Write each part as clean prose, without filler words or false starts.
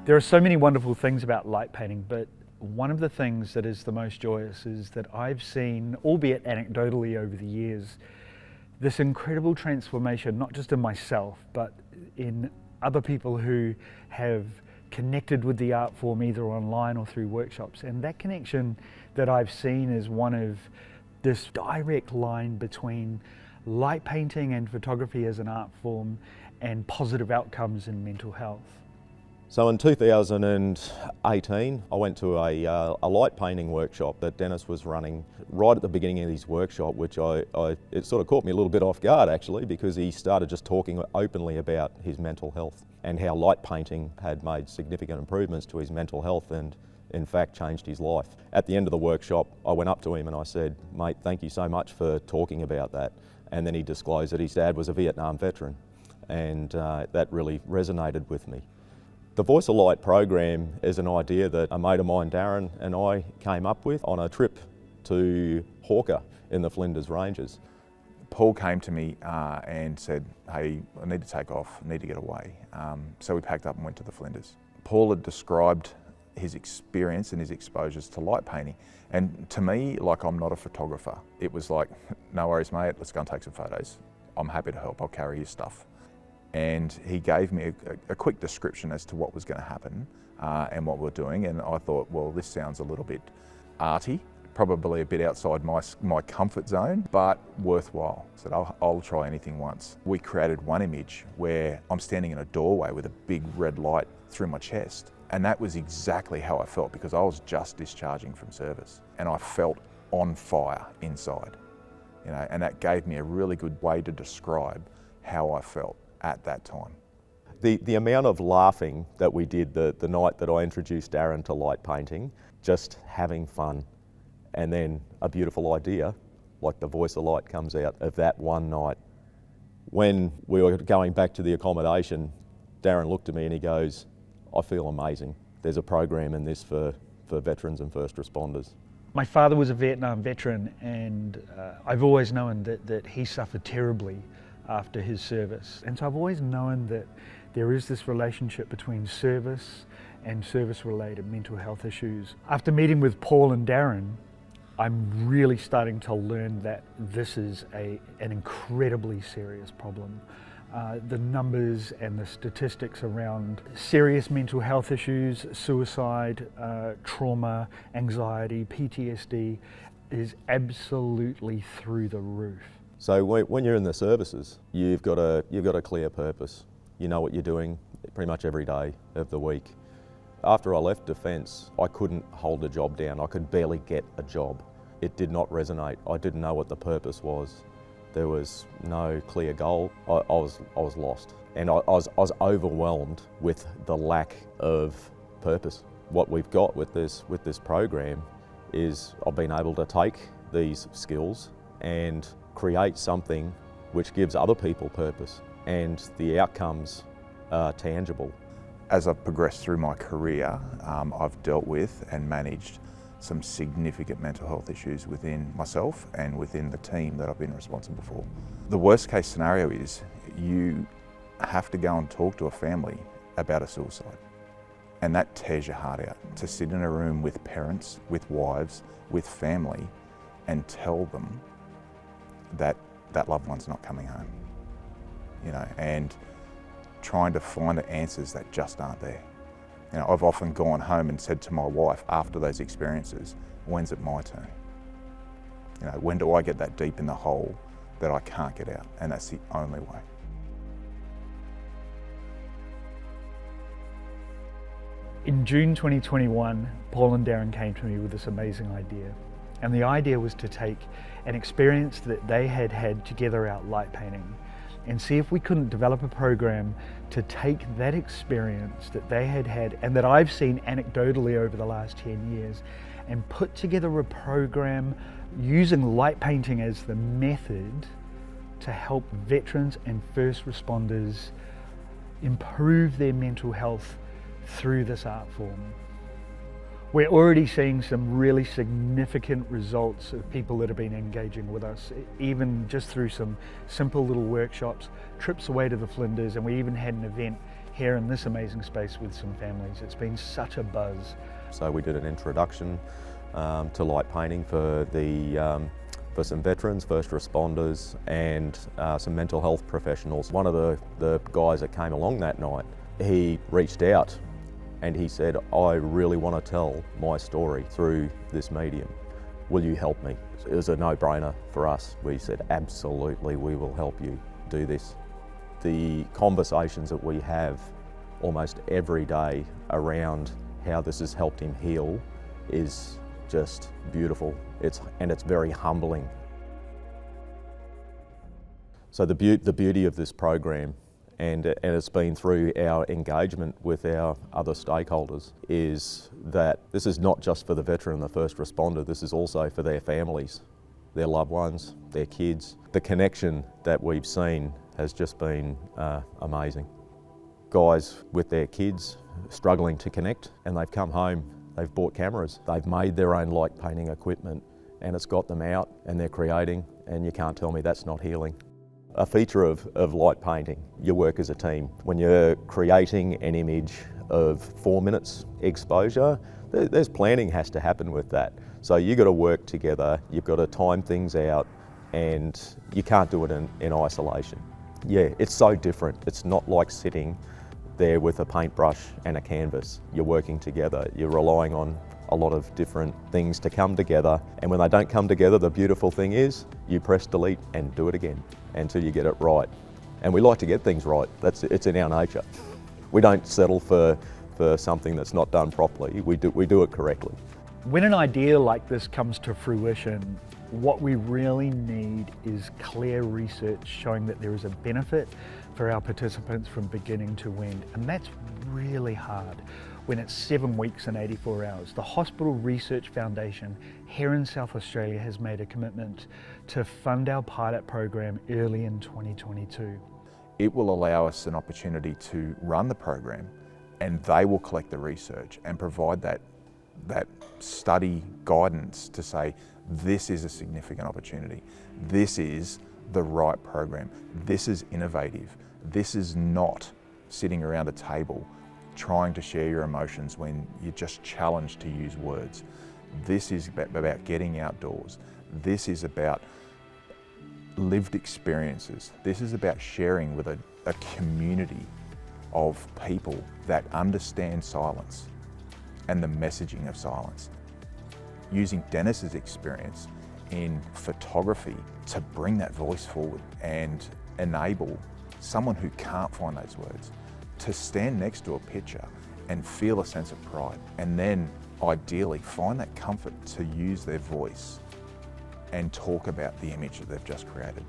There are so many wonderful things about light painting, but one of the things that is the most joyous is that I've seen, albeit anecdotally over the years, this incredible transformation, not just in myself, but in other people who have connected with the art form either online or through workshops. And that connection that I've seen is one of this direct line between light painting and photography as an art form and positive outcomes in mental health. So in 2018, I went to a light painting workshop that Denis was running right at the beginning of his workshop, which it sort of caught me a little bit off guard actually, because he started just talking openly about his mental health and how light painting had made significant improvements to his mental health and in fact changed his life. At the end of the workshop, I went up to him and I said, "Mate, thank you so much for talking about that." And then he disclosed that his dad was a Vietnam veteran, and that really resonated with me. The Voice of Light program is an idea that a mate of mine, Darren, and I came up with on a trip to Hawker in the Flinders Ranges. Paul came to me and said, "Hey, I need to take off, I need to get away." So we packed up and went to the Flinders. Paul had described his experience and his exposures to light painting. And to me, like, I'm not a photographer. It was like, "No worries, mate, let's go and take some photos. I'm happy to help, I'll carry your stuff." And he gave me a quick description as to what was going to happen and what we're doing. And I thought, well, this sounds a little bit arty, probably a bit outside my comfort zone, but worthwhile. I said, I'll try anything once. We created one image where I'm standing in a doorway with a big red light through my chest. And that was exactly how I felt, because I was just discharging from service and I felt on fire inside, and that gave me a really good way to describe how I felt at that time. The amount of laughing that we did the night that I introduced Darren to light painting, just having fun, and then a beautiful idea like the Voice of Light comes out of that one night. When we were going back to the accommodation, Darren looked at me and he goes, "I feel amazing. There's a program in this for veterans and first responders." My father was a Vietnam veteran, and I've always known that he suffered terribly after his service. And so I've always known that there is this relationship between service and service-related mental health issues. After meeting with Paul and Darren, I'm really starting to learn that this is an incredibly serious problem. The numbers and the statistics around serious mental health issues, suicide, trauma, anxiety, PTSD is absolutely through the roof. So when you're in the services, you've got a clear purpose. You know what you're doing pretty much every day of the week. After I left Defence, I couldn't hold a job down. I could barely get a job. It did not resonate. I didn't know what the purpose was. There was no clear goal. I was lost, and I was overwhelmed with the lack of purpose. What we've got with this program is I've been able to take these skills and create something which gives other people purpose, and the outcomes are tangible. As I've progressed through my career, I've dealt with and managed some significant mental health issues within myself and within the team that I've been responsible for. The worst case scenario is you have to go and talk to a family about a suicide, and that tears your heart out. To sit in a room with parents, with wives, with family, and tell them that that loved one's not coming home, and trying to find the answers that just aren't there. I've often gone home and said to my wife after those experiences, "When's it my turn? When do I get that deep in the hole that I can't get out?" And that's the only way. In June 2021, Paul and Darren came to me with this amazing idea. And the idea was to take an experience that they had had together out light painting and see if we couldn't develop a program to take that experience that they had had and that I've seen anecdotally over the last 10 years and put together a program using light painting as the method to help veterans and first responders improve their mental health through this art form. We're already seeing some really significant results of people that have been engaging with us, even just through some simple little workshops, trips away to the Flinders, and we even had an event here in this amazing space with some families. It's been such a buzz. So we did an introduction to light painting for some veterans, first responders, and some mental health professionals. One of the guys that came along that night, he reached out and he said, I really want to tell my story through this medium. Will you help me? It was a no-brainer for us. We said, absolutely, we will help you do this. The conversations that we have almost every day around how this has helped him heal is just beautiful. It's very humbling. So the beauty of this program, and it's been through our engagement with our other stakeholders, is that this is not just for the veteran and the first responder, this is also for their families, their loved ones, their kids. The connection that we've seen has just been amazing. Guys with their kids struggling to connect, and they've come home, they've bought cameras, they've made their own light painting equipment, and it's got them out and they're creating, and you can't tell me that's not healing. A feature of light painting, you work as a team. When you're creating an image of 4 minutes exposure, there's planning has to happen with that. So you've got to work together, you've got to time things out, and you can't do it in isolation. Yeah, it's so different. It's not like sitting there with a paintbrush and a canvas. You're working together, you're relying on a lot of different things to come together, and when they don't come together, the beautiful thing is you press delete and do it again until you get it right. And we like to get things right. It's in our nature. We don't settle for something that's not done properly. We do it correctly. When an idea like this comes to fruition, what we really need is clear research showing that there is a benefit for our participants from beginning to end, and that's really hard when it's 7 weeks and 84 hours. The Hospital Research Foundation here in South Australia has made a commitment to fund our pilot program early in 2022. It will allow us an opportunity to run the program, and they will collect the research and provide that study guidance to say, this is a significant opportunity. This is the right program. This is innovative. This is not sitting around a table trying to share your emotions when you're just challenged to use words. This is about getting outdoors. This is about lived experiences. This is about sharing with a community of people that understand silence and the messaging of silence. Using Denis's experience in photography to bring that voice forward and enable someone who can't find those words to stand next to a picture and feel a sense of pride, and then ideally find that comfort to use their voice and talk about the image that they've just created.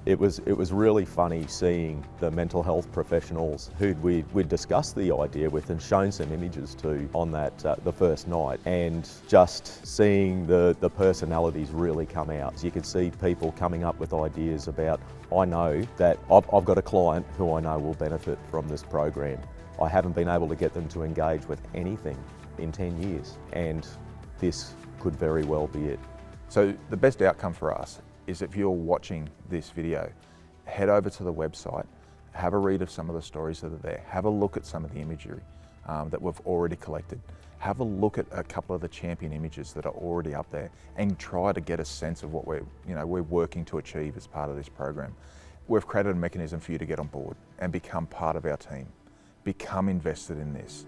It was really funny seeing the mental health professionals who we'd discussed the idea with and shown some images to on that the first night, and just seeing the personalities really come out. So you could see people coming up with ideas about, I know that I've got a client who I know will benefit from this program. I haven't been able to get them to engage with anything in 10 years, and this could very well be it. So the best outcome for us is if you're watching this video, head over to the website, have a read of some of the stories that are there, have a look at some of the imagery that we've already collected, have a look at a couple of the champion images that are already up there, and try to get a sense of what we're working to achieve as part of this program. We've created a mechanism for you to get on board and become part of our team, become invested in this.